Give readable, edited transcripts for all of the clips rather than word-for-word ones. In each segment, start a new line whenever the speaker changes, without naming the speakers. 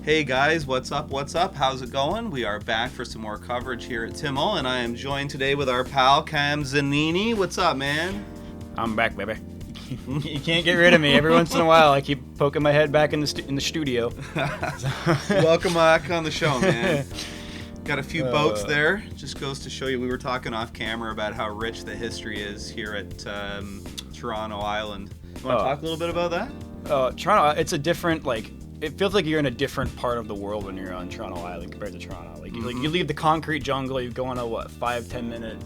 Hey guys, what's up? What's up? How's it going? We are back for some more coverage here at TIML, and I am joined today with our pal Cam Zanini. What's up, man?
I'm back, baby. You can't get rid of me. Every once in a while, I keep poking my head back in the studio.
Welcome back on the show, man. Got a few boats there. Just goes to show you, we were talking off camera about how rich the history is here at Toronto Island. You want to talk a little bit about that?
Toronto, it's a different, it feels like you're in a different part of the world when you're on Toronto Island compared to Toronto. You leave the concrete jungle, you go on a 5-10 minute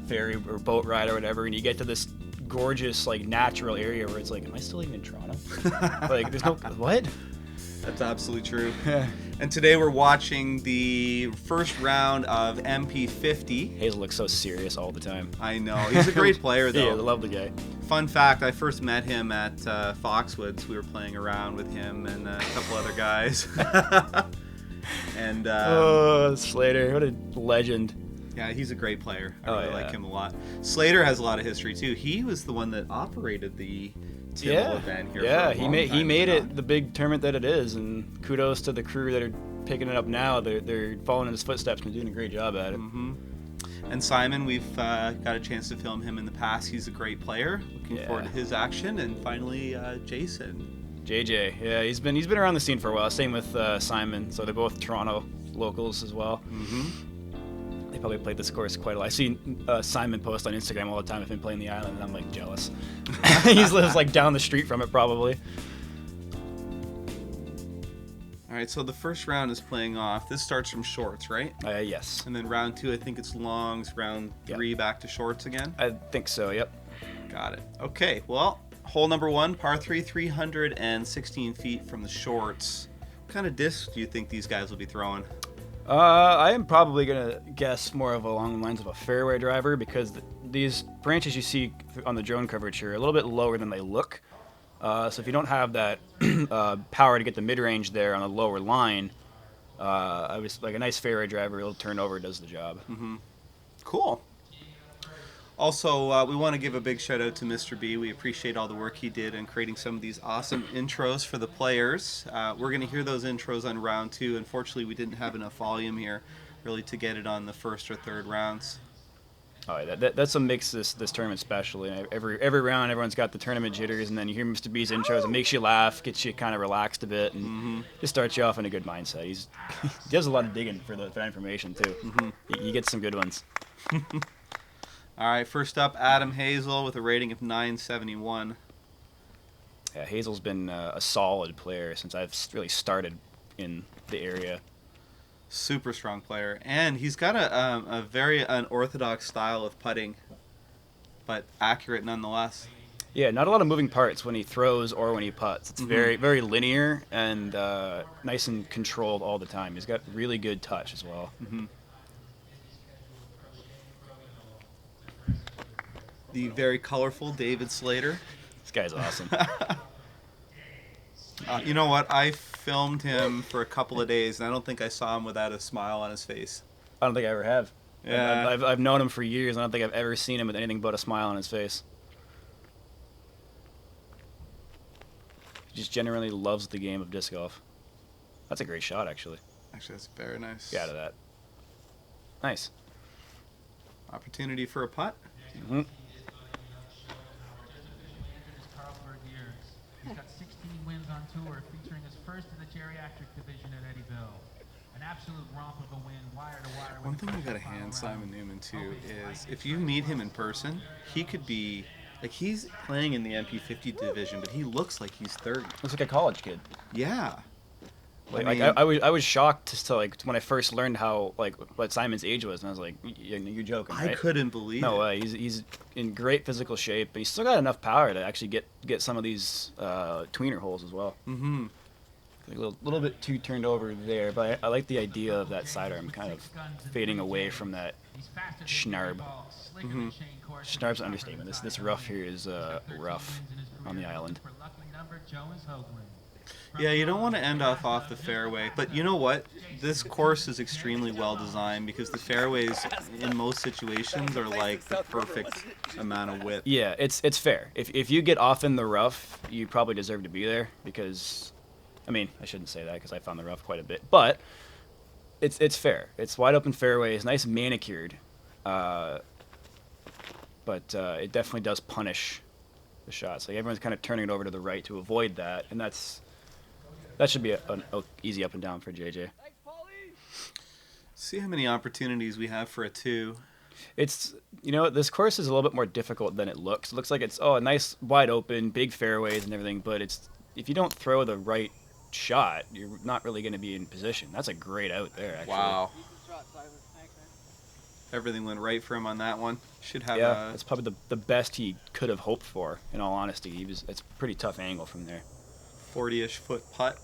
ferry or boat ride or whatever, and you get to this gorgeous natural area where it's like, am I still even in Toronto? There's no what?
That's absolutely true. And today we're watching the first round of MP50.
Hazel looks so serious all the time.
I know. He's a great player, though.
Yeah, I love the guy.
Fun fact, I first met him at Foxwoods. We were playing around with him and a couple other guys. And
Slater, what a legend.
Yeah, he's a great player. I really like him a lot. Slater has a lot of history, too. He was the one that operated the TIML event here.
Yeah, he made it the big tournament that it is, and kudos to the crew that are picking it up now. They're following in his footsteps and doing a great job at it.
Mm-hmm. And Simon, we've got a chance to film him in the past. He's a great player. Looking forward to his action. And finally, Jason.
JJ, yeah, he's been around the scene for a while. Same with Simon. So they're both Toronto locals as well. Mm-hmm. They probably played this course quite a lot. I see Simon post on Instagram all the time of him playing the island, and I'm jealous. He lives down the street from it probably.
All right, so the first round is playing off. This starts from shorts, right?
Yes.
And then round 2, I think it's longs. Round 3, back to shorts again?
I think so, yep.
Got it. Okay, well, hole number 1, par 3, 316 feet from the shorts. What kind of disc do you think these guys will be throwing?
I am probably going to guess more of along the lines of a fairway driver, because these branches you see on the drone coverage here are a little bit lower than they look. So if you don't have that power to get the mid-range there on a lower line, I was a nice fairway driver, it'll turn over, does the job.
Mm-hmm. Cool. Also, we want to give a big shout out to Mr. B. We appreciate all the work he did in creating some of these awesome intros for the players. We're going to hear those intros on round 2. Unfortunately, we didn't have enough volume here really to get it on the first or third rounds.
Oh, yeah, that's what makes this tournament special. Every round, everyone's got the tournament jitters, and then you hear Mr. B's intros. It makes you laugh, gets you kind of relaxed a bit, and just starts you off in a good mindset. He does a lot of digging for that information, too. Mm-hmm. You get some good ones.
All right, first up, Adam Hazel with a rating of 971.
Yeah, Hazel's been a solid player since I've really started in the area.
Super strong player, and he's got a very unorthodox style of putting, but accurate nonetheless.
Yeah, not a lot of moving parts when he throws or when he putts. It's very, very linear and nice and controlled all the time. He's got really good touch as well.
Mm-hmm. The very colorful David Slater.
This guy's awesome.
You know what? I filmed him for a couple of days, and I don't think I saw him without a smile on his face.
I don't think I ever have.
Yeah.
I've known him for years, and I don't think I've ever seen him with anything but a smile on his face. He just generally loves the game of disc golf. That's a great shot, actually.
Actually, that's very nice.
Get out of that. Nice.
Opportunity for a putt.
Mm-hmm.
He's got 16 wins on tour, featuring his first in the geriatric division at Eddyville. An absolute romp of a win, wire to wire.
One thing we got to hand Simon Newman too is if you meet him in person, he could be he's playing in the MP50 division, but he looks like he's 30.
Looks like a college kid.
Yeah.
I was shocked as to when I first learned how what Simon's age was, and I was like, "You're joking, right?"
I couldn't believe it.
No way. He's in great physical shape, but he's still got enough power to actually get some of these tweener holes as well.
Mm-hmm.
A little bit too turned over there, but I like the idea of that sidearm kind of fading away from that schnarb.
Mm-hmm.
Schnarb's an understatement. This rough here is rough on the island.
Yeah, you don't want to end off the fairway, but you know what? This course is extremely well designed because the fairways in most situations are the perfect amount of width.
Yeah, it's fair. If you get off in the rough, you probably deserve to be there because I mean, I shouldn't say that because I found the rough quite a bit, but it's fair. It's wide open fairway. It's nice manicured, but it definitely does punish the shots. Like everyone's kind of turning it over to the right to avoid that, and that should be an easy up and down for JJ.
See how many opportunities we have for a 2.
It's, this course is a little bit more difficult than it looks. It looks like it's a nice wide open, big fairways and everything, but if you don't throw the right shot, you're not really going to be in position. That's a great out there, actually.
Wow. Everything went right for him on that one. Should have
that's probably the best he could have hoped for, in all honesty. It's a pretty tough angle from there.
40-ish foot putt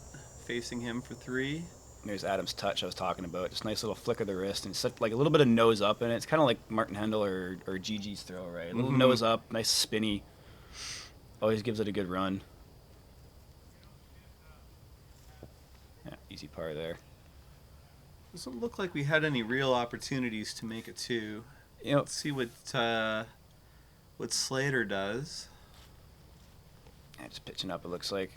facing him for 3.
There's Adam's touch I was talking about. Just nice little flick of the wrist, and it's like a little bit of nose up, and it's kind of like Martin Hendel or Gigi's throw, right? A little nose up, nice spinny. Always gives it a good run. Yeah, easy par there.
Doesn't look like we had any real opportunities to make a 2. Let's see what Slater does.
Yeah, just pitching up, it looks like.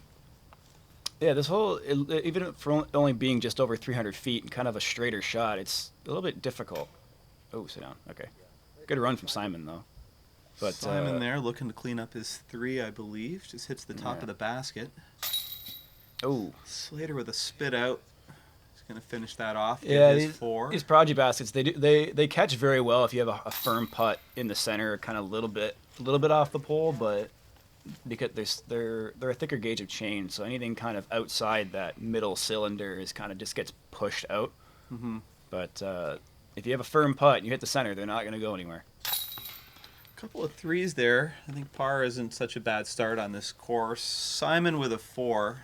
Yeah, this whole, even for only being just over 300 feet and kind of a straighter shot, it's a little bit difficult. Oh, sit down. Okay. Good run from Simon, though. But
Simon there looking to clean up his 3, I believe. Just hits the top of the basket.
Oh.
Slater with a spit out. He's going to finish that off.
Yeah,
his 4.
These prodigy baskets, they catch very well if you have a firm putt in the center, kind of a little bit off the pole, but because they're a thicker gauge of chain, so anything kind of outside that middle cylinder is kind of just gets pushed out.
Mm-hmm.
But if you have a firm putt and you hit the center, they're not going to go anywhere.
A couple of 3s there. I think par isn't such a bad start on this course. Simon with a 4.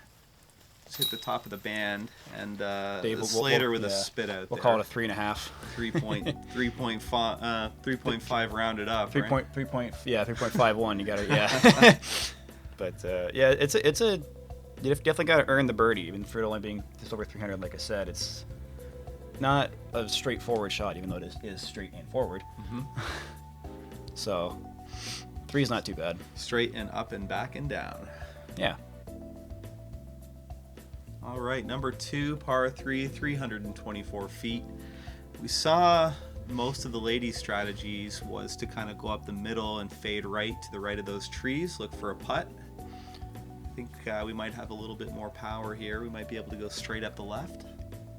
Just hit the top of the band, and Slater with a spit out.
We'll call it a 3.5.
3.5 rounded up.
3.51. You got it. Yeah. But yeah, it's a you definitely got to earn the birdie, even for it only being just over 300. Like I said, it's not a straightforward shot, even though it is straight and forward.
Mm-hmm.
So 3 is not too bad.
Straight and up and back and down.
Yeah.
All right, number 2, par 3, 324 feet. We saw most of the ladies' strategies was to kind of go up the middle and fade right to the right of those trees, look for a putt. I think we might have a little bit more power here. We might be able to go straight up the left.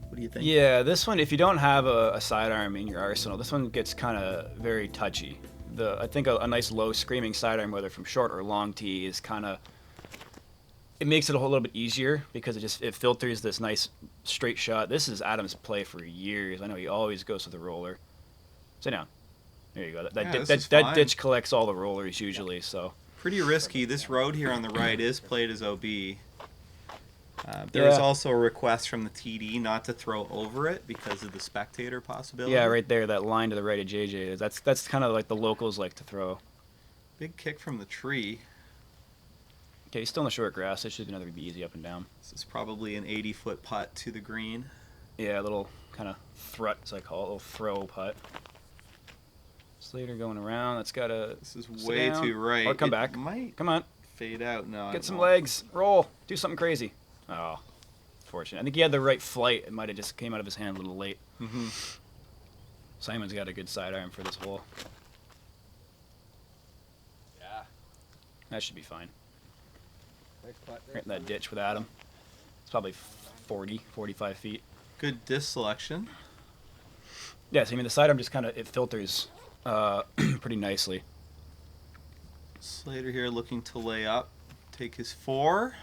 What do you think?
Yeah, this one, if you don't have a sidearm in your arsenal, this one gets kind of very touchy. I think a nice low screaming sidearm, whether from short or long tee, is kind of, it makes it a whole little bit easier because it filters this nice straight shot. This is Adam's play for years. I know he always goes with the roller. Sit down. There you go. That ditch collects all the rollers usually. So
pretty risky. This road here on the right is played as OB. There was also a request from the TD not to throw over it because of the spectator possibility.
Yeah, right there, that line to the right of JJ. That's kind of like the locals like to throw.
Big kick from the tree.
Okay, he's still in the short grass. It should be another easy up and down.
This is probably an 80-foot putt to the green.
Yeah, a little kind of thrut, as I call it, a little throw putt. Slater going around. That's got to.
This is way too right.
Or come back. Come on.
Fade out. No.
Get some legs. Roll. Do something crazy. Oh, fortunate. I think he had the right flight. It might have just came out of his hand a little late.
Mm-hmm.
Simon's got a good sidearm for this hole.
Yeah.
That should be fine.
Nice putt.
Right in that ditch with Adam. It's probably 40, 45 feet.
Good disc selection.
Yes, I mean the sidearm just kind of, it filters pretty nicely.
Slater here looking to lay up. Take his 4.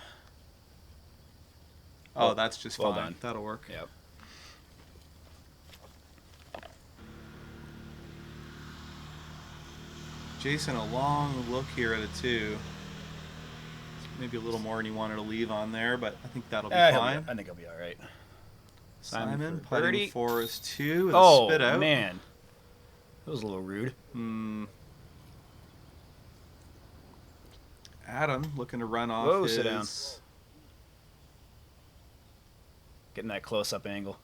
Oh, that's just
well
fine.
Done.
That'll work.
Yep.
Jason, a long look here at a 2. Maybe a little more than he wanted to leave on there, but I think that'll be fine.
I think he'll be all right.
Simon
for
putting
birdie.
for his 2 with a spit out.
Oh, man. That was a little rude.
Adam looking to run off
Whoa,
his...
sit down. Getting that close-up angle.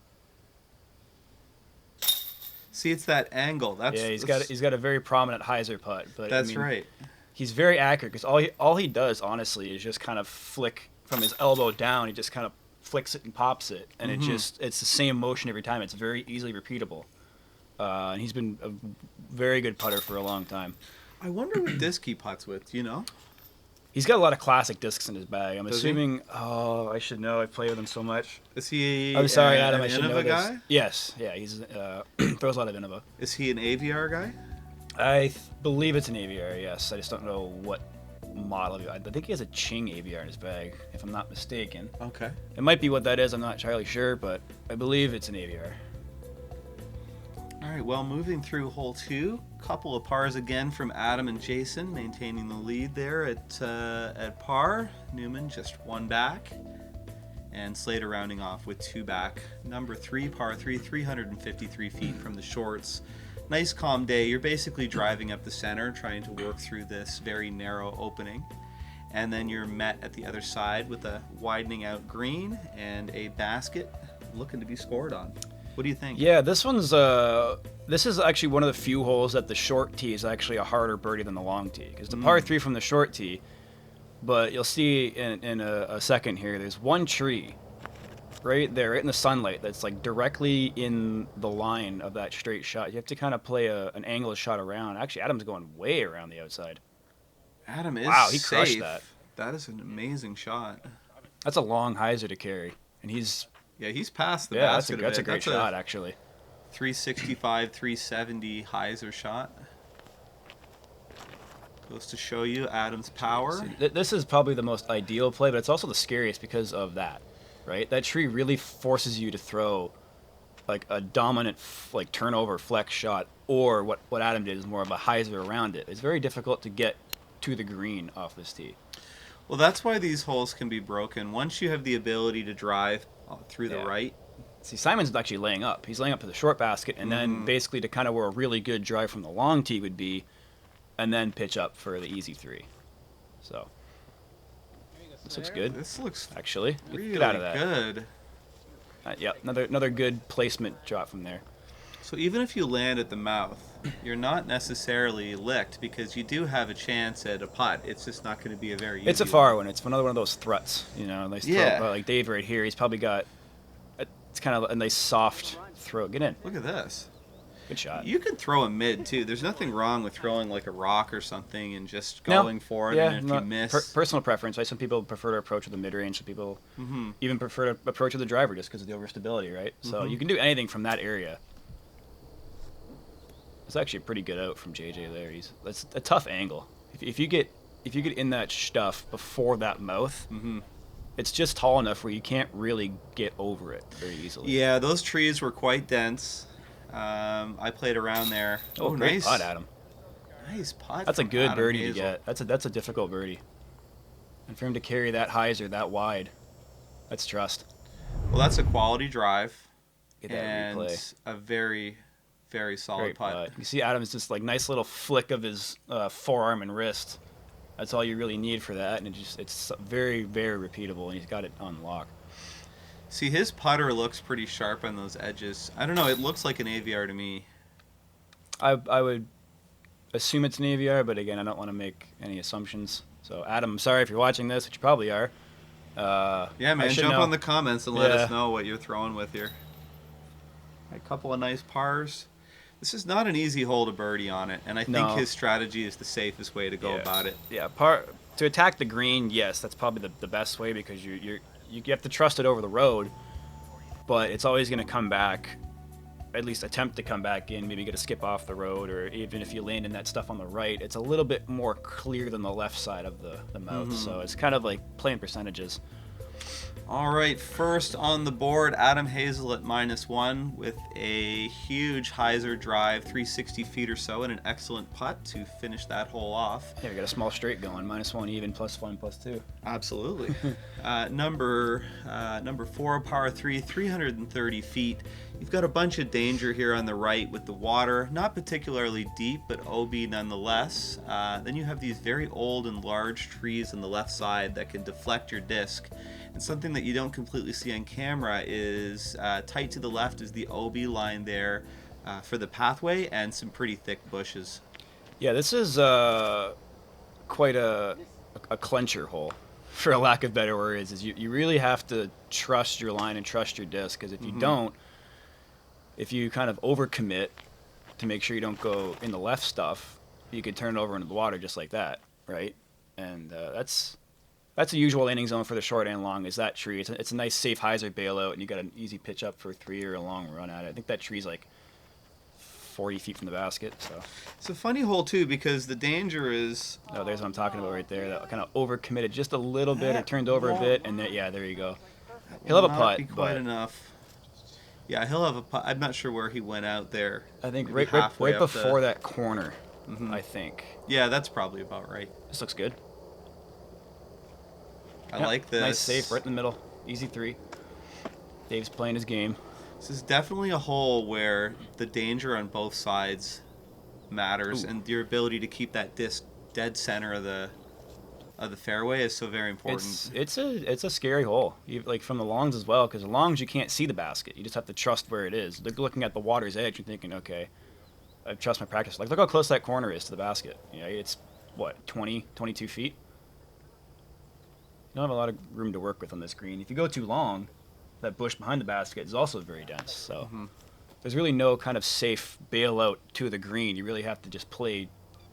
See, it's that angle. That's
he's got a very prominent hyzer putt, but
that's right.
He's very accurate because all he does honestly is just kind of flick from his elbow down. He just kind of flicks it and pops it, and it's the same motion every time. It's very easily repeatable. And he's been a very good putter for a long time.
I wonder what disc he putts with. Do you know?
He's got a lot of classic discs in his bag. I'm
Does
assuming. Oh, I should know. I play with him so much.
Is he?
I'm sorry, Adam.
An
I should know
Innova
this.
guy?
Yes. Yeah. He's throws a lot of Innova.
Is he an AVR guy?
I believe it's an AVR. Yes. I just don't know what model of it. I think he has a Ching AVR in his bag, if I'm not mistaken.
Okay.
It might be what that is. I'm not entirely sure, but I believe it's an AVR.
All right, well, moving through hole 2, couple of pars again from Adam and Jason, maintaining the lead there at par. Newman just 1 back, and Slater rounding off with 2 back. Number 3, par 3, 353 feet from the shorts. Nice calm day. You're basically driving up the center, trying to work through this very narrow opening. And then you're met at the other side with a widening out green and a basket looking to be scored on. What do you think?
Yeah, this is actually one of the few holes that the short tee is actually a harder birdie than the long tee. Because the par 3 from the short tee, but you'll see in a second here, there's one tree right there, right in the sunlight, that's like directly in the line of that straight shot. You have to kind of play an angled shot around. Actually, Adam's going way around the outside.
Adam is
Wow, he crushed
safe.
that.
That is an amazing shot.
That's a long hyzer to carry, and he's
past the
yeah,
basket.
that's a great shot actually.
365, 370 hyzer shot. Goes to show you Adam's power.
This is probably the most ideal play, but it's also the scariest because of that, right? That tree really forces you to throw like a dominant like turnover flex shot, or what Adam did is more of a hyzer around it. It's very difficult to get to the green off this tee.
Well, that's why these holes can be broken. Once you have the ability to drive through the right.
See, Simon's actually laying up. He's laying up to the short basket, and then basically to kind of where a really good drive from the long tee would be, and then pitch up for the easy 3. So this looks good.
This looks
Actually,
really
get out of that.
good.
Yeah, another good placement drop from there.
So even if you land at the mouth, you're not necessarily licked because you do have a chance at a putt. It's just not going to be a very easy
It's a far one. It's another one of those thruts, you know. Nice
Yeah.
throw, like Dave right here. He's probably got. It's kind of a nice soft throw. Get in.
Look at this.
Good shot.
You can throw a mid too. There's nothing wrong with throwing like a rock or something and just going for it.
Yeah,
And if you miss,
personal preference. Right? Some people prefer to approach with the mid range. Some people even prefer to approach with the driver just because of the overstability, right? So you can do anything from that area. It's actually a pretty good out from JJ there. That's a tough angle. If you get in that stuff before that mouth, it's just tall enough where you can't really get over it very easily.
yeah, those trees were quite dense. I played around there.
Oh, great
nice
putt, Adam.
Nice putt.
That's a
from
good
Adam
birdie
Hazel.
to get. That's a difficult birdie. And for him to carry that hyzer that wide, that's trust.
Well, that's a quality drive
Get that
and
replay.
a very, very solid
Great
putt.
putt. You see Adam's just like nice little flick of his forearm and wrist. That's all you really need for that, and it's very, very repeatable, and he's got it on lock.
See, his putter looks pretty sharp on those edges. I don't know. It looks like an AVR to me.
I would assume it's an AVR, but again, I don't want to make any assumptions. So, Adam, I'm sorry if you're watching this, which you probably are.
Yeah,
I
man,
should
jump
know.
on the comments and let
Yeah.
us know what you're throwing with here. A couple of nice pars. This is not an easy hole to birdie on it, and I think
No.
his strategy is the safest way to go about it.
Yeah, to attack the green, yes, that's probably the best way because you have to trust it over the road, but it's always going to come back, at least attempt to come back in, maybe get a skip off the road, or even if you land in that stuff on the right, it's a little bit more clear than the left side of the mouth, so it's kind of like playing percentages.
All right, first on the board, Adam Hazel at -1 with a huge hyzer drive, 360 feet or so, and an excellent putt to finish that hole off.
Yeah, we got a small straight going, -1 even, +1, +2.
Absolutely. Number 4, par 3, 330 feet. You've got a bunch of danger here on the right with the water, not particularly deep, but OB nonetheless. Then you have these very old and large trees on the left side that can deflect your disc. And something that you don't completely see on camera is tight to the left is the OB line there for the pathway and some pretty thick bushes.
Yeah, this is quite a clencher hole. for a lack of better words, is you really have to trust your line and trust your disc, because if you don't, if you kind of overcommit to make sure you don't go in the left stuff, you could turn it over into the water just like that, right? And that's a usual landing zone for the short and long, is that tree. It's a nice safe hyzer bailout, and you got an easy pitch up for 3 or a long run at it. I think that tree's like 40 feet from the basket. So
It's a funny hole too, because the danger is
there's what I'm talking about right there. That kind of overcommitted just a little bit, or turned over a bit, and then, there you go. He'll have a
not
putt,
be quite
but
enough. Yeah, he'll have a putt. I'm not sure where he went out there.
I think
Maybe
right
halfway up
before
the-
that corner, I think.
Yeah, that's probably about right.
This looks good.
I
Yep,
like this.
Nice safe, right in the middle. Easy 3. Dave's playing his game.
This is definitely a hole where the danger on both sides matters,
Ooh.
and your ability to keep that disc dead center of the fairway is so very important.
It's a scary hole, like from the longs as well, because the longs you can't see the basket. You just have to trust where it is. They're looking at the water's edge and thinking, okay, I trust my practice. Like, look how close that corner is to the basket. It's what, 20, 22 feet. You don't have a lot of room to work with on this green. If you go too long, that bush behind the basket is also very dense. So there's really no kind of safe bailout to the green. You really have to just play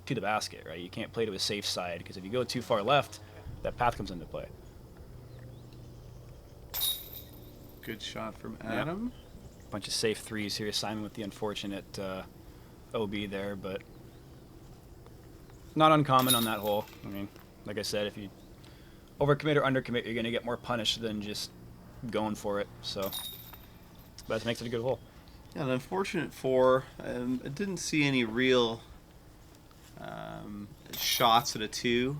to the basket, right? You can't play to a safe side, because if you go too far left, that path comes into play.
Good shot from Adam.
Bunch of safe 3s here. Simon with the unfortunate OB there, but not uncommon on that hole. I mean, like I said, if you overcommit or undercommit, you're going to get more punished than just going for it. So that makes it a good hole.
Yeah, an unfortunate 4. I didn't see any real shots at a 2,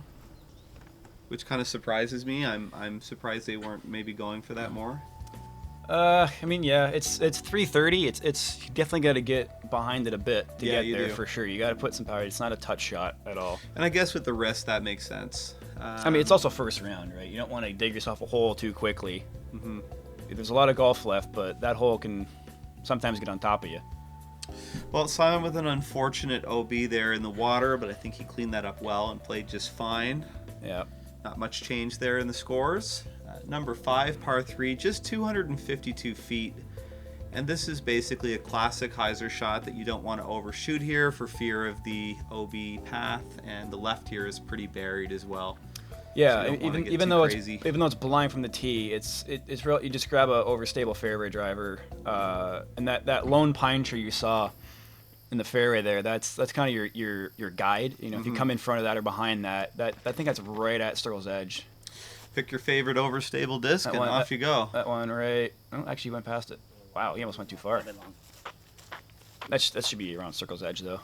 which kind of surprises me. I'm surprised they weren't maybe going for that more.
I mean, yeah, it's 330. It's you definitely got to get behind it a bit to
Yeah,
get
you
there
do.
for sure. You got to put some power. It's not a touch shot at all.
And I guess with the wrist, that makes sense.
I mean, it's also first round, right? You don't want to dig yourself a hole too quickly. There's a lot of golf left, but that hole can sometimes get on top of you.
Well, Simon with an unfortunate OB there in the water, but I think he cleaned that up well and played just fine.
Yeah.
Not much change there in the scores. Number 5, par 3, just 252 feet. And this is basically a classic hyzer shot that you don't want to overshoot here for fear of the OB path, and the left here is pretty buried as well.
Yeah,
So you don't wanna get
even
too
though
crazy.
it's blind from the tee, it's real. You just grab a overstable fairway driver, and that lone pine tree you saw in the fairway there, that's kind of your guide. If you come in front of that or behind that, I think that's right at Sturgill's edge.
Pick your favorite overstable disc and off you go.
That one right. Oh, actually, he went past it. Wow, he almost went too far. That should be around Circle's edge, though.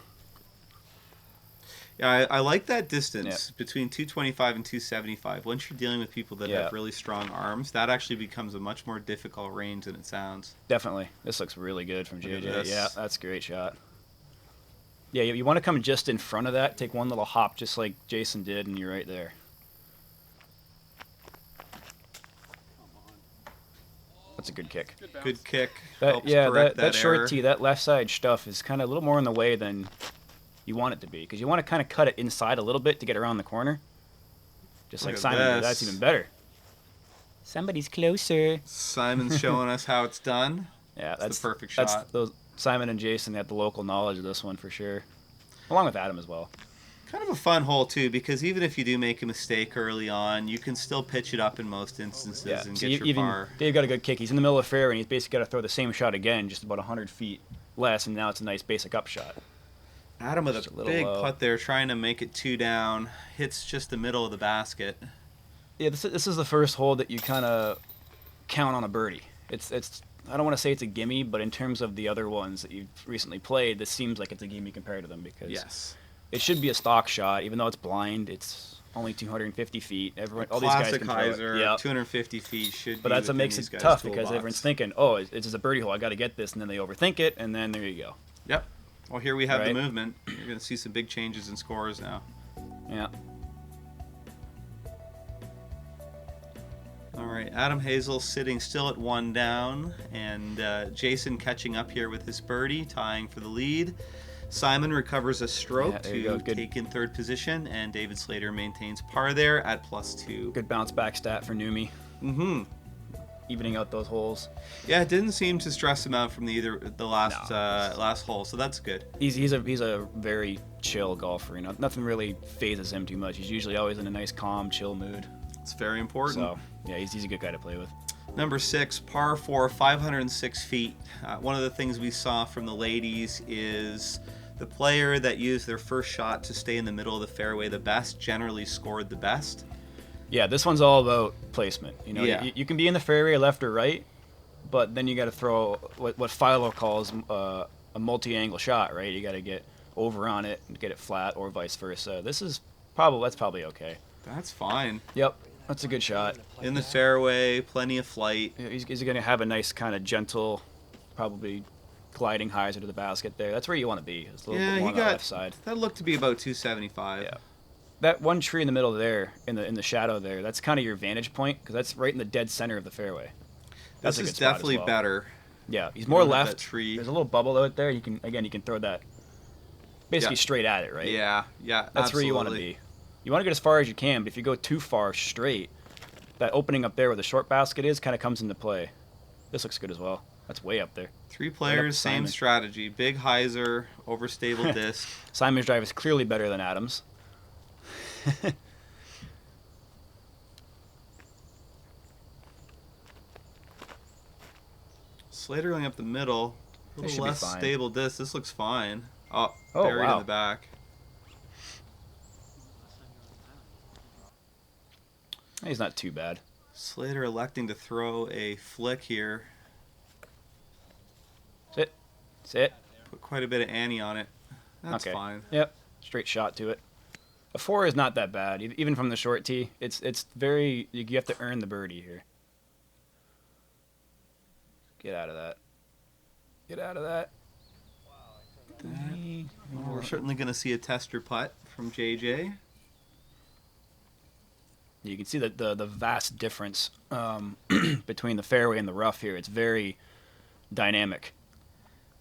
Yeah, I like that distance between 225 and 275. Once you're dealing with people that have really strong arms, that actually becomes a much more difficult range than it sounds.
Definitely. This looks really good from
Look at
JJ.
this.
Yeah, that's a great shot. Yeah, you want to come just in front of that, take one little hop just like Jason did, and you're right there. That's a good kick.
Good kick.
That,
helps
yeah,
correct
that short
error.
tee, that left side stuff is kind of a little more in the way than you want it to be, because you want to kind of cut it inside a little bit to get around the corner. Just
Look
like
at
Simon did.
this.
That's even better. Somebody's closer.
Simon's showing us how it's done.
Yeah,
That's the perfect shot.
Those Simon and Jason had the local knowledge of this one for sure, along with Adam as well.
Kind of a fun hole too, because even if you do make a mistake early on, you can still pitch it up in most instances
Yeah,
and
so
get your
even
par.
Dave got a good kick. He's in the middle of the fairway, and he's basically got to throw the same shot again, just about 100 feet less, and now it's a nice basic up shot.
Adam with
Just
a
a little
big
low.
putt there, trying to make it 2 down. Hits just the middle of the basket.
Yeah, this is the first hole that you kind of count on a birdie. It's I don't want to say it's a gimme, but in terms of the other ones that you've recently played, this seems like it's a gimme compared to them, because
Yes.
it should be a stock shot, even though it's blind. It's only 250 feet. All these guys
Classic
can throw it.
hyzer,
Yeah.
250 feet should
But
be
that's what
within
makes
these
it
guys'
tough, because
toolbox.
everyone's thinking, oh, it's just a birdie hole, I got to get this, and then they overthink it, and then there you go.
Yep. Well, here we have the
Right.
movement. You're going to see some big changes in scores now.
Yeah.
All right, Adam Hazel sitting still at 1 down, and Jason catching up here with his birdie, tying for the lead. Simon recovers a stroke
Yeah, there you go.
to
Good.
take in third position, and David Slater maintains par there at +2.
Good bounce back stat for Newman.
Mm-hmm.
Evening out those holes.
Yeah, it didn't seem to stress him out from the last
No.
last hole, so that's good.
He's a very chill golfer. You know, nothing really phases him too much. He's usually always in a nice, calm, chill mood.
It's very important.
So yeah, he's a good guy to play with.
Number 6, par 4, 506 feet. One of the things we saw from the ladies is the player that used their first shot to stay in the middle of the fairway the best generally scored the best.
Yeah, this one's all about placement. You know,
Yeah.
you can be in the fairway left or right, but then you got to throw what Philo calls a multi-angle shot, right? You got to get over on it and get it flat, or vice versa. That's probably okay.
That's fine.
Yep, that's a good shot.
In the fairway, plenty of flight.
Yeah, he's going to have a nice kind of gentle, probably gliding hyzer to the basket there. That's where you want to be. It's a little bit more on the left side.
That looked to be about 275.
Yeah. That one tree in the middle there, in the shadow there, that's kind of your vantage point because that's right in the dead center of the fairway. That's
This
a
is
good spot as
definitely
well.
better.
Yeah, he's more
don't have
left.
that tree.
There's a little bubble out there. You can throw that basically
Yeah.
straight at it, right?
Yeah,
That's where you want to
absolutely.
be. You want to get as far as you can, but if you go too far straight, that opening up there where the short basket is kind of comes into play. This looks good as well. That's way up there.
3 players, same
Simon.
strategy. Big hyzer, overstable disc.
Simon's drive is clearly better than Adams.
Slater going up the middle. A
This
little
should be
less
fine.
stable disc. This looks fine. Oh,
Oh,
buried
wow.
in the back.
He's not too bad.
Slater electing to throw a flick here.
Sit.
Put quite a bit of ante on it. That's
Okay.
fine.
Yep. Straight shot to it. A 4 is not that bad, even from the short tee. It's very you have to earn the birdie here. Get out of that. Get out of that.
Well, we're certainly going to see a tester putt from JJ.
You can see the vast difference between the fairway and the rough here. It's very dynamic.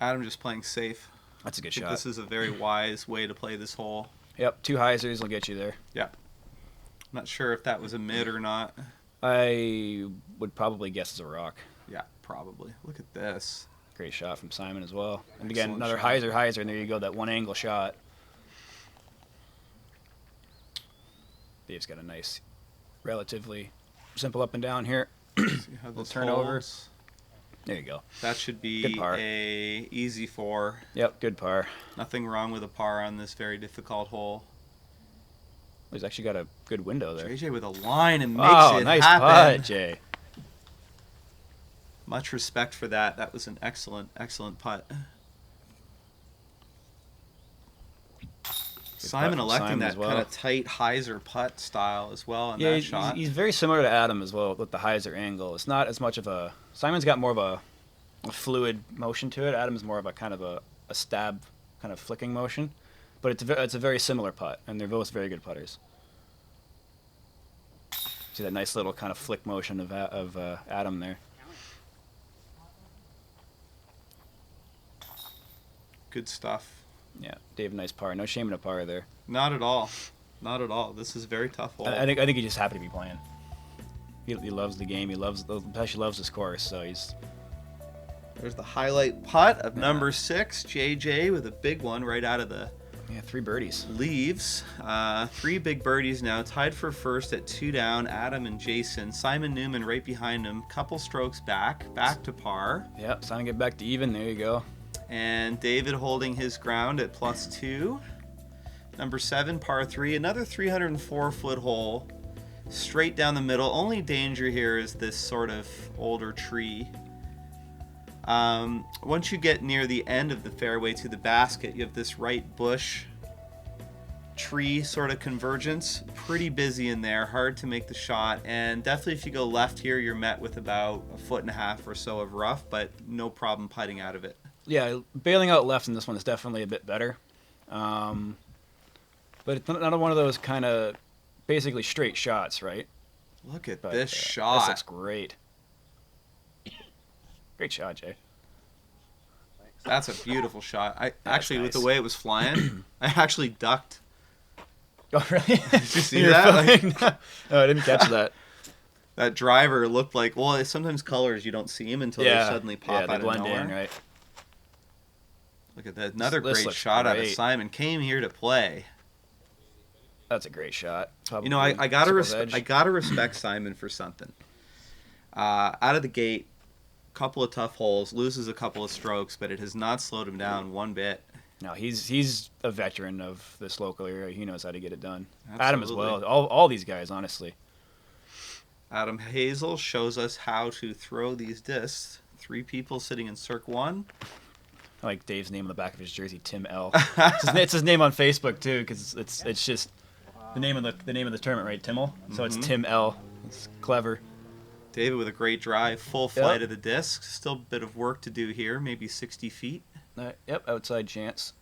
Adam just playing safe.
That's a good
I think
shot.
this is a very wise way to play this hole.
Yep, 2 hyzers will get you there.
Yeah. Not sure if that was a mid or not.
I would probably guess it's a rock.
Yeah, probably. Look at this.
Great shot from Simon as well. And again,
Excellent
another
shot.
hyzer, and there you go, that one angle shot. Dave's got a nice, relatively simple up and down here.
See how
Little
this
turnover.
holds.
There you go.
That should be
Good par.
a easy 4.
Yep, good par.
Nothing wrong with a par on this very difficult hole.
He's actually got a good window there.
JJ with a line and makes
Oh,
it
nice
happen.
putt, Jay.
Much respect for that. That was an excellent, excellent putt. Simon
from
electing
Simon
that
as well.
kind of tight hyzer putt style as well on
Yeah,
that shot.
he's very similar to Adam as well with the hyzer angle. It's not as much of a... Simon's got more of a fluid motion to it. Adam's more of a kind of a stab kind of flicking motion. But it's a very similar putt, and they're both very good putters. See that nice little kind of flick motion of Adam there.
Good stuff.
Yeah, Dave, nice par. No shame in a par there.
Not at all. Not at all. This is a very tough hole.
I think he's just happy to be playing. He loves the game. He especially loves this course. So he's
There's the highlight putt of number 6, JJ, with a big one right out of the
3 birdies.
leaves. 3 big birdies now, tied for first at 2 down. Adam and Jason. Simon Newman right behind him. Couple strokes back to par.
Yep, trying to get back to even. There you go.
And David holding his ground at +2. Number 7, par 3. Another 304-foot hole. Straight down the middle. Only danger here is this sort of older tree. Once you get near the end of the fairway to the basket, you have this right bush tree sort of convergence. Pretty busy in there. Hard to make the shot. And definitely if you go left here, you're met with about 1.5 feet or so of rough, but no problem putting out of it.
Yeah, bailing out left in this one is definitely a bit better. But it's not one of those kind of basically straight shots, right?
Look at
But,
this
This
shot.
looks great. Great shot, Jay.
That's a beautiful shot. I
That's
actually, with the
nice.
way it was flying, I actually ducked.
Oh, really?
Did you see
You're
that?
filming? No, I didn't catch that.
That driver looked like, well, sometimes colors you don't see them until they suddenly pop
they
out of
blend
nowhere.
in, right?
Look at that. Another
This
great
looks
shot out of
great.
Simon. Came here to play.
That's a great shot.
You know, I gotta respect Simon for something. Out of the gate, couple of tough holes, loses a couple of strokes, but it has not slowed him down one bit.
No, he's a veteran of this local area. He knows how to get it done.
Absolutely.
Adam as well. All these guys, honestly.
Adam Hazel shows us how to throw these discs. 3 people sitting in circ 1.
I like Dave's name on the back of his jersey, TIML. It's his name on Facebook too, because it's just the name of the tournament, right? TIML. So it's TIML. It's clever.
David with a great drive, full flight of the disc. Still a bit of work to do here, maybe 60 feet.
Yep, outside chance.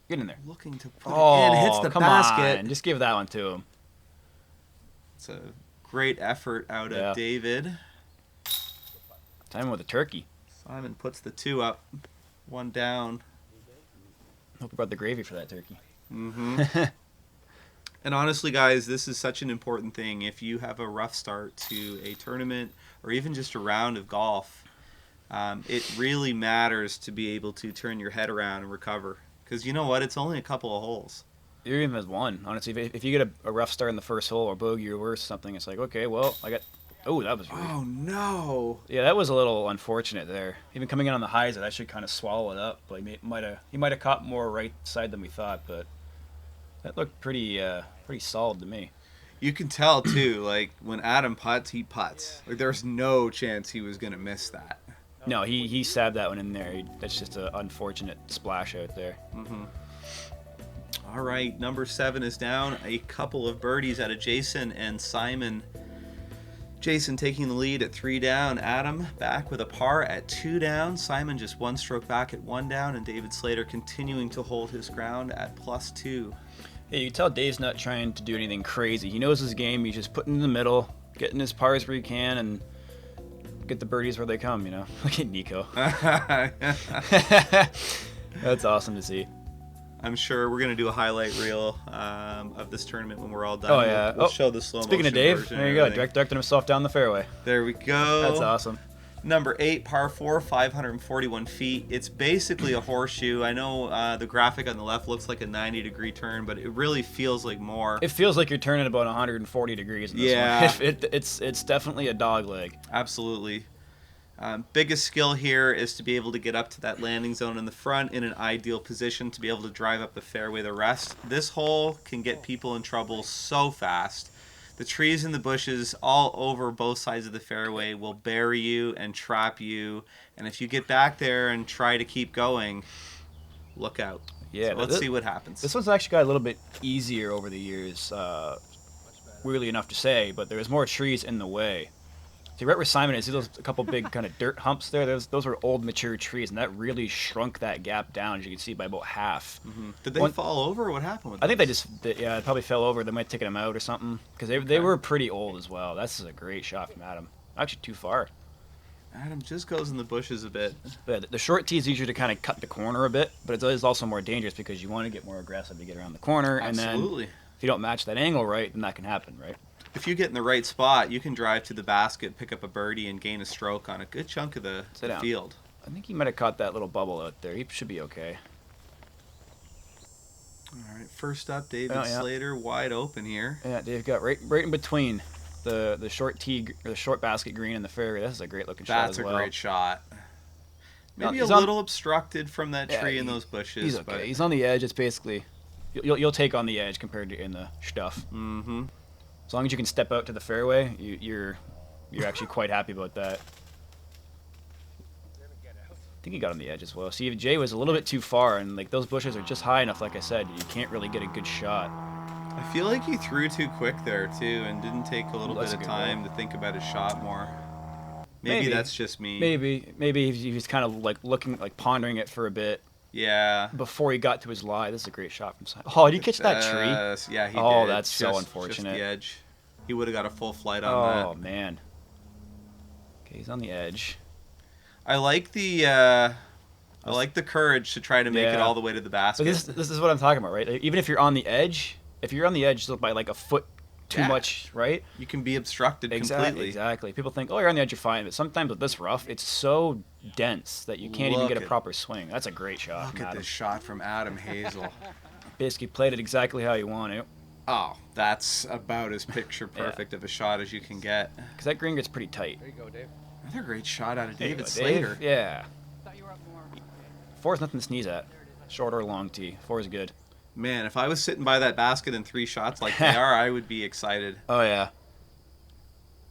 Get in there.
Looking to put it in, hits the
come
basket.
on. Just give that one to him.
It's a great effort out of David.
Time with a turkey.
Simon puts the 2 up, 1 down.
Hope you brought the gravy for that turkey.
Mm-hmm. And honestly, guys, this is such an important thing. If you have a rough start to a tournament or even just a round of golf, it really matters to be able to turn your head around and recover. Because you know what? It's only a couple of holes.
You're even as one. Honestly, if you get a rough start in the first hole or bogey or worse something, it's like, okay, well, I got... Oh, that was rude.
Oh, no.
Yeah, that was a little unfortunate there. Even coming in on the highs, it actually kind of swallowed up. But he might have caught more right side than we thought, but that looked pretty solid to me.
You can tell, too, like, when Adam putts, he putts. Like, there's no chance he was going to miss that.
No, he stabbed that one in there. That's just an unfortunate splash out there.
Mm-hmm. All right, number 7 is down. A couple of birdies out of Jason and Simon. Jason taking the lead at 3 down. Adam back with a par at 2 down. Simon just 1 stroke back at 1 down. And David Slater continuing to hold his ground at +2.
Yeah, you can tell Dave's not trying to do anything crazy. He knows his game. He's just putting in the middle, getting his pars where he can, and get the birdies where they come, you know? Look at Nico. That's awesome to see.
I'm sure we're going to do a highlight reel of this tournament when we're all done.
Oh, yeah.
We'll show the slow motion.
Speaking of Dave,
version
there you
and
go.
everything.
Directing himself down the fairway.
There we go.
That's awesome.
Number 8, par 4, 541 feet. It's basically a horseshoe. I know the graphic on the left looks like a 90-degree turn, but it really feels like more.
It feels like you're turning about 140 degrees in this
Yeah.
one. It's definitely a dog leg.
Absolutely. Biggest skill here is to be able to get up to that landing zone in the front in an ideal position to be able to drive up the fairway the rest. This hole can get people in trouble so fast. The trees and the bushes all over both sides of the fairway will bury you and trap you. And if you get back there and try to keep going, look out.
Yeah,
So let's see what happens.
This one's actually got a little bit easier over the years, weirdly enough to say, but there was more trees in the way. See, right where Simon is, see those a couple big kind of dirt humps there? Those were old, mature trees, and that really shrunk that gap down, as you can see, by about half.
Mm-hmm. Did they fall over, or what happened with
I think
those?
it probably fell over. They might have taken them out or something, because they were pretty old as well. That's a great shot from Adam. Actually, too far.
Adam just goes in the bushes a bit.
But the short tee is usually to kind of cut the corner a bit, but it is also more dangerous because you want to get more aggressive to get around the corner.
Absolutely.
And then if you don't match that angle right, then that can happen, right?
If you get in the right spot, you can drive to the basket, pick up a birdie, and gain a stroke on a good chunk of the
down.
field.
I think he might have caught that little bubble out there. He should be okay.
All right, first up, David
yeah.
Slater, wide open here.
Yeah, Dave got right in between the short tee, or the short basket green and the fairway. This is a great looking shot as well.
That's a great shot. Maybe
he's
a little obstructed from that tree and those bushes.
He's okay.
But
He's on the edge. It's basically you'll take on the edge compared to in the stuff.
Mm-hmm.
As long as you can step out to the fairway, you're actually quite happy about that. I think he got on the edge as well. See, Jay was a little bit too far, and like those bushes are just high enough. Like I said, you can't really get a good shot.
I feel like he threw too quick there too, and didn't take a little
That's
bit
a
of
good
time to think about his shot more. Maybe that's just me.
Maybe he was kind of like looking, like pondering it for a bit.
Yeah.
Before he got to his lie. This is a great shot from Simon. Oh, did he catch that tree?
Yeah, he did.
Oh, that's so
Just
unfortunate.
the edge. He would have got a full flight on that.
Oh man. Okay, he's on the edge.
I like the I like the courage to try to make it
Yeah.
all the way to the
But
basket.
this is what I'm talking about, right? Like, even if you're on the edge, by like a foot too
Yeah.
much, right?
You can be obstructed completely.
Exactly. People think, oh, you're on the edge, you're fine. But sometimes with this rough, it's so dense that you can't even
Look
get a
at-
proper swing. That's a great shot
Look
from
at
Adam.
this shot from Adam Hazel.
Basically played it exactly how you want it.
Oh, that's about as picture perfect of a shot as you can get.
Because that green gets pretty tight.
There you go, Dave.
Another great shot out of
There you
David
go,
Slater.
Dave. Yeah.
Thought you were up more.
4 is nothing to sneeze at. Short or long tee. 4 is good.
Man, if I was sitting by that basket in 3 shots like they are, I would be excited.
Oh, yeah.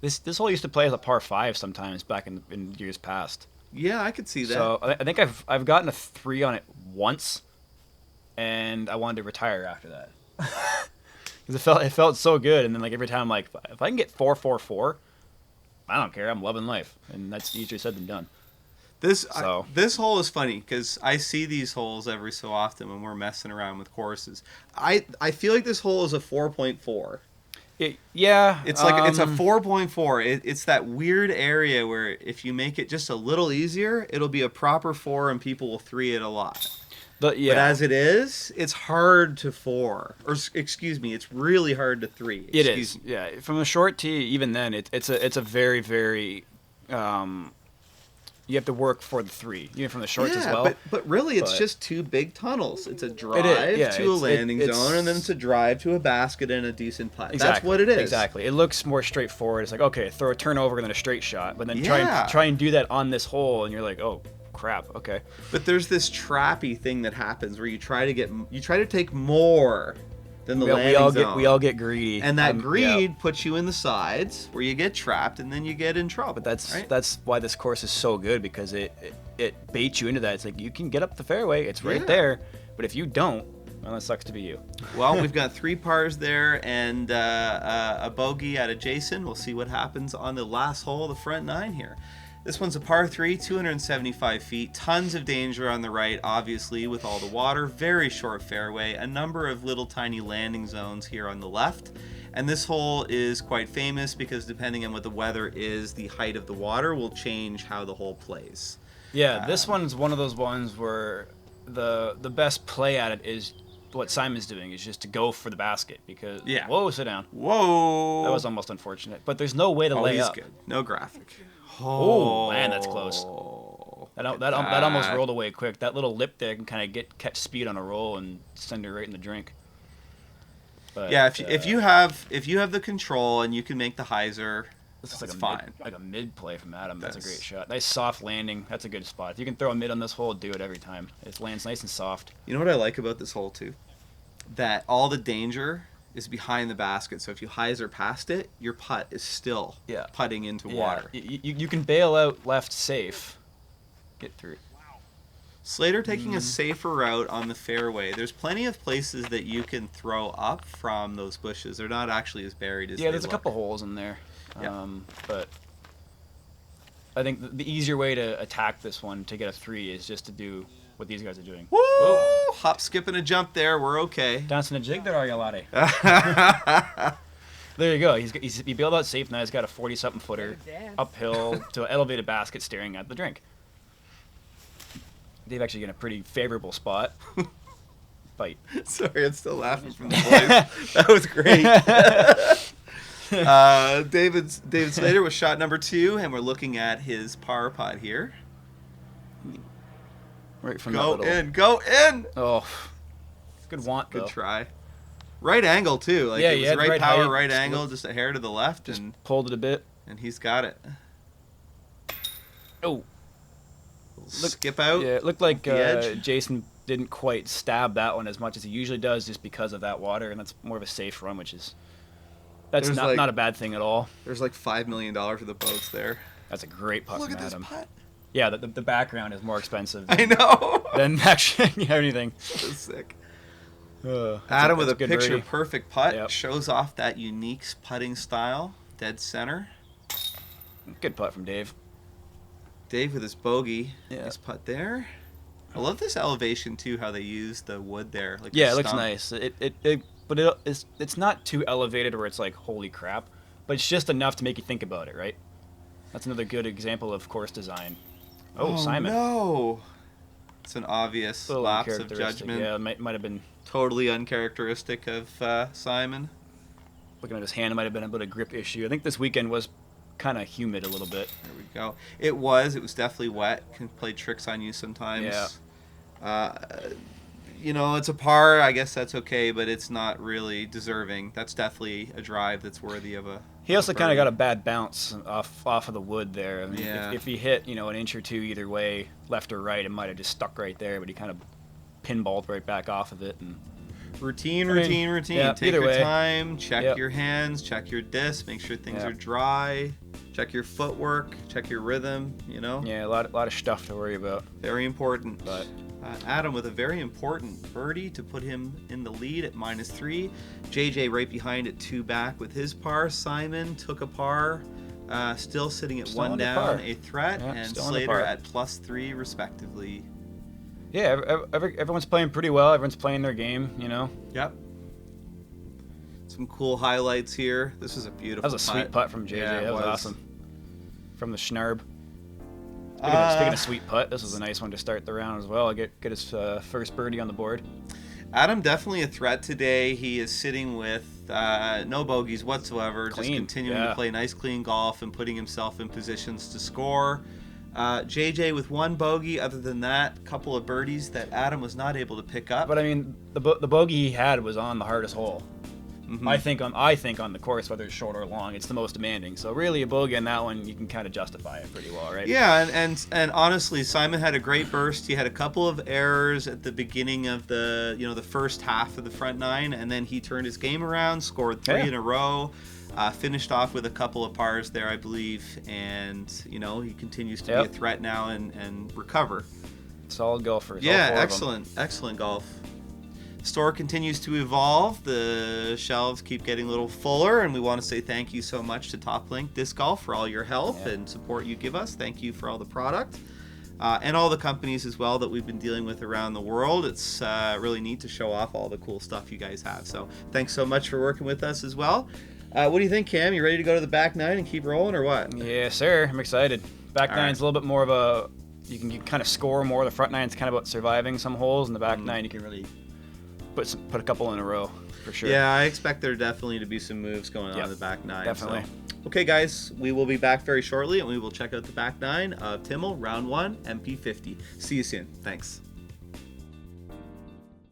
This hole used to play as a par 5 sometimes back in years past.
Yeah, I could see that.
So I think I've gotten a 3 on it once, and I wanted to retire after that. Because it felt so good, and then like every time I'm like, if I can get 4-4-4, I don't care. I'm loving life, and that's easier said than done.
This
So-
this hole is funny because I see these holes every so often when we're messing around with courses. I feel like this hole is a 4.4.
Yeah,
It's like it's a 4.4. It's that weird area where if you make it just a little easier, it'll be a proper 4 and people will 3 it a lot.
But yeah,
But as it is, it's hard to 4. Or excuse me, it's really hard to 3.
it
Excuse
is.
me.
Yeah, from a short tee, even then, it's a very very. You have to work for the 3, even from the shorts as well.
But really, it's
But-
just 2 big tunnels. It's a drive
yeah,
to a landing
it's-
zone, and then it's a drive to a basket and a decent putt.
Exactly.
That's what it is.
Exactly. It looks more straightforward. It's like, okay, throw a turnover and then a straight shot, but then
Yeah.
try and do that on this hole, and you're like, oh crap, okay.
But there's this trappy thing that happens where you try to take more than the landing zone.
We all get greedy,
and that
yeah.
greed puts you in the sides where you get trapped and then you get in trouble.
But that's
right?
that's why this course is so good, because it baits you into that. It's like you can get up the fairway, it's right
Yeah.
there, but if you don't, well, that sucks to be you.
Well, we've got 3 pars there and a bogey out of Jason. We'll see what happens on the last hole, the front 9 here. This one's a par 3, 275 feet. Tons of danger on the right, obviously, with all the water. Very short fairway. A number of little tiny landing zones here on the left. And this hole is quite famous because depending on what the weather is, the height of the water will change how the hole plays.
Yeah, this one's one of those ones where the best play at it is what Simon's doing, is just to go for the basket, because whoa, sit down.
Whoa!
That was almost unfortunate, but there's no way to
Oh,
lay
he's
up.
good. No graphic.
Oh, man, that's close. That almost rolled away quick. That little lip there can kind of catch speed on a roll and send her right in the drink. But,
Yeah, if you have the control and you can make the hyzer,
this is
it's
like
fine.
like a mid play from Adam. That's a
That's-
great shot. Nice soft landing. That's a good spot. If you can throw a mid on this hole, do it every time. It lands nice and soft.
You know what I like about this hole too? That all the danger is behind the basket. So if you hyzer past it, your putt is still putting into water.
You can bail out left safe. Get through.
Slater taking a safer route on the fairway. There's plenty of places that you can throw up from those bushes. They're not actually as buried as
Yeah,
they
there's a
look.
couple holes in there.
Yeah.
But I think the easier way to attack this one to get a 3 is just to do what these guys are doing.
Woo! Hop, skip, and a jump there. We're okay.
Dancing a jig there, are you, laddie? There you go. He bailed out safe now. He's got a 40-something footer uphill to an elevated basket staring at the drink. Dave actually in a pretty favorable spot. Bite.
Sorry, I'm still laughing from the voice. That was great. David Slater with shot number 2, and we're looking at his par putt here.
Right from
Go
that little...
in, go in.
Oh, good want,
Good
though.
try. Right angle too. Like
Yeah,
it was
yeah,
right
right
power,
height.
right
Just
angle,
look-
just a hair to the left,
Just
and
pulled it a bit.
he's got it.
Oh,
Skip out.
yeah, it looked like
the edge.
Jason didn't quite stab that one as much as he usually does, just because of that water, and that's more of a safe run, which is that's
There's
not a bad thing at all.
There's like $5 million for the boats there.
That's a great putt
Look
from
at this
Adam.
putt.
Yeah, the background is more expensive
I know.
than actually anything.
That's sick.
That's
Adam with a
good
picture
birdie.
perfect putt
Yep.
shows off that unique putting style. Dead center.
Good putt from Dave.
Dave with his bogey.
Yeah.
Nice putt there. I love this elevation too. How they use the wood there. Like
Yeah,
the
it looks
stump.
nice. But it's not too elevated where it's like holy crap, but it's just enough to make you think about it, right? That's another good example of course design. Oh, Simon.
No. It's an obvious
A little
lapse of
uncharacteristic.
judgment.
Yeah, it might have been.
Totally uncharacteristic of Simon.
Looking at his hand, it might have been a bit of grip issue. I think this weekend was kind of humid a little bit.
There we go. It was definitely wet. Can play tricks on you sometimes.
Yeah.
You know, it's a par. I guess that's okay, but it's not really deserving. That's definitely a drive that's worthy of a.
He also kind
birdie.
of got a bad bounce off of the wood there. I mean,
Yeah.
if he hit, an inch or two either way, left or right, it might have just stuck right there. But he kind of pinballed right back off of it. And
Routine.
yeah,
Take
either
your
way.
time. Check
Yep.
your hands. Check your disc. Make sure things
Yeah.
are dry. Check your footwork. Check your rhythm. You know.
yeah, a lot of stuff to worry about.
Very important.
But
Adam with a very important birdie to put him in the lead at -3. JJ right behind at 2 back with his par. Simon took a par, still sitting at
Still
1
on the
down,
par.
a threat,
Yeah,
and
still on the
Slater
par.
at +3 respectively.
yeah, everyone's playing pretty well. Everyone's playing their game.
Yep. Some cool highlights here. This is a beautiful
That was a sweet putt from JJ.
Yeah, it
that was
was.
awesome. From the Schnarb.
Uh,
Speaking of sweet putt, this was a nice one to start the round as well. Get his first birdie on the board.
Adam definitely a threat today. He is sitting with no bogeys whatsoever, just
Clean,
continuing
yeah.
to play nice, clean golf and putting himself in positions to score. JJ with 1 bogey. Other than that, couple of birdies that Adam was not able to pick up.
But I mean, the bogey he had was on the hardest hole.
Mhm.
I think on the course, whether it's short or long, it's the most demanding. So really, a bogey on that one, you can kind of justify it pretty well, right?
Yeah, and honestly, Simon had a great burst. He had a couple of errors at the beginning of the first half of the front 9, and then he turned his game around, scored 3
Yeah.
in a row, finished off with a couple of pars there, I believe, and he continues to
Yep.
be a threat now and recover.
Solid golfers. all
Yeah,
4 of 'em.
excellent golf. Store continues to evolve. The shelves keep getting a little fuller, and we want to say thank you so much to Top Link Disc Golf for all your help
Yeah.
and support you give us. Thank you for all the product. And all the companies as well that we've been dealing with around the world. It's really neat to show off all the cool stuff you guys have. So thanks so much for working with us as well. What do you think, Cam? You ready to go to the back 9 and keep rolling, or what?
Yeah, sir. I'm excited. Back
All
nine's a little bit more of a you can kind of score more. The front nine's kind of about surviving some holes, and the back 9 you can really put a couple in a row for sure.
Yeah, I expect there definitely to be some moves going on
Yep,
in the back 9.
definitely.
So. Okay, guys, we will be back very shortly, and we will check out the back 9 of TIML Round 1 MP50. See you soon. Thanks.